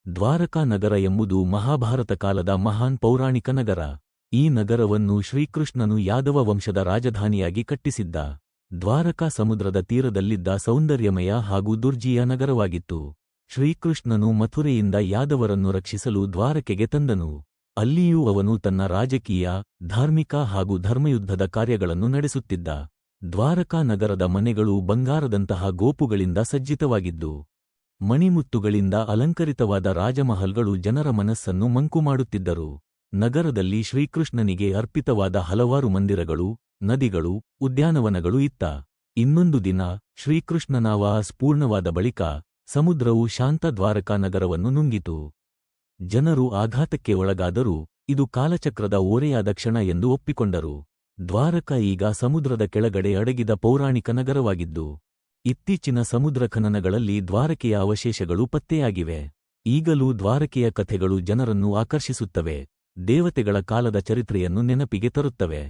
ದ್ವಾರಕಾ ನಗರ ಎಂಬುದು ಮಹಾಭಾರತ ಕಾಲದ ಮಹಾನ್ ಪೌರಾಣಿಕ ನಗರ. ಈ ನಗರವನ್ನು ಶ್ರೀಕೃಷ್ಣನು ಯಾದವ ವಂಶದ ರಾಜಧಾನಿಯಾಗಿ ಕಟ್ಟಿಸಿದ್ದ. ದ್ವಾರಕಾ ಸಮುದ್ರದ ತೀರದಲ್ಲಿದ್ದ ಸೌಂದರ್ಯಮಯ ಹಾಗೂ ದುರ್ಜೀಯ ನಗರವಾಗಿತ್ತು. ಶ್ರೀಕೃಷ್ಣನು ಮಥುರೆಯಿಂದ ಯಾದವರನ್ನು ರಕ್ಷಿಸಲು ದ್ವಾರಕೆಗೆ ತಂದನು. ಅಲ್ಲಿಯೂ ಅವನು ತನ್ನ ರಾಜಕೀಯ, ಧಾರ್ಮಿಕ ಹಾಗೂ ಧರ್ಮಯುದ್ಧದ ಕಾರ್ಯಗಳನ್ನು ನಡೆಸುತ್ತಿದ್ದ. ದ್ವಾರಕಾ ನಗರದ ಮನೆಗಳು ಬಂಗಾರದಂತಹ ಗೋಪುಗಳಿಂದ ಸಜ್ಜಿತವಾಗಿದ್ದು, ಮಣಿಮುತ್ತುಗಳಿಂದ ಅಲಂಕರಿತವಾದ ರಾಜಮಹಲ್ಗಳು ಜನರ ಮನಸ್ಸನ್ನು ಮಂಕು ಮಾಡುತ್ತಿದ್ದರು. ನಗರದಲ್ಲಿ ಶ್ರೀಕೃಷ್ಣನಿಗೆ ಅರ್ಪಿತವಾದ ಹಲವಾರು ಮಂದಿರಗಳು, ನದಿಗಳು, ಉದ್ಯಾನವನಗಳು ಇತ್ತ. ಇನ್ನೊಂದು ದಿನ ಶ್ರೀಕೃಷ್ಣನ ವಾಸ ಪೂರ್ಣವಾದ ಬಳಿಕ ಸಮುದ್ರವು ಶಾಂತ ದ್ವಾರಕಾ ನಗರವನ್ನು ನುಂಗಿತು. ಜನರು ಆಘಾತಕ್ಕೆ ಒಳಗಾದರೂ ಇದು ಕಾಲಚಕ್ರದ ಓರೆಯಾದ ಕ್ಷಣ ಎಂದು ಒಪ್ಪಿಕೊಂಡರು. ದ್ವಾರಕ ಈಗ ಸಮುದ್ರದ ಕೆಳಗಡೆ ಅಡಗಿದ ಪೌರಾಣಿಕ ನಗರವಾಗಿದ್ದು, ಇತ್ತೀಚಿನ ಸಮುದ್ರ ಖನನಗಳಲ್ಲಿ ದ್ವಾರಕೆಯ ಅವಶೇಷಗಳು ಪತ್ತೆಯಾಗಿವೆ. ಈಗಲೂ ದ್ವಾರಕೆಯ ಕಥೆಗಳು ಜನರನ್ನು ಆಕರ್ಷಿಸುತ್ತವೆ, ದೇವತೆಗಳ ಕಾಲದ ಚರಿತ್ರೆಯನ್ನು ನೆನಪಿಗೆ ತರುತ್ತವೆ.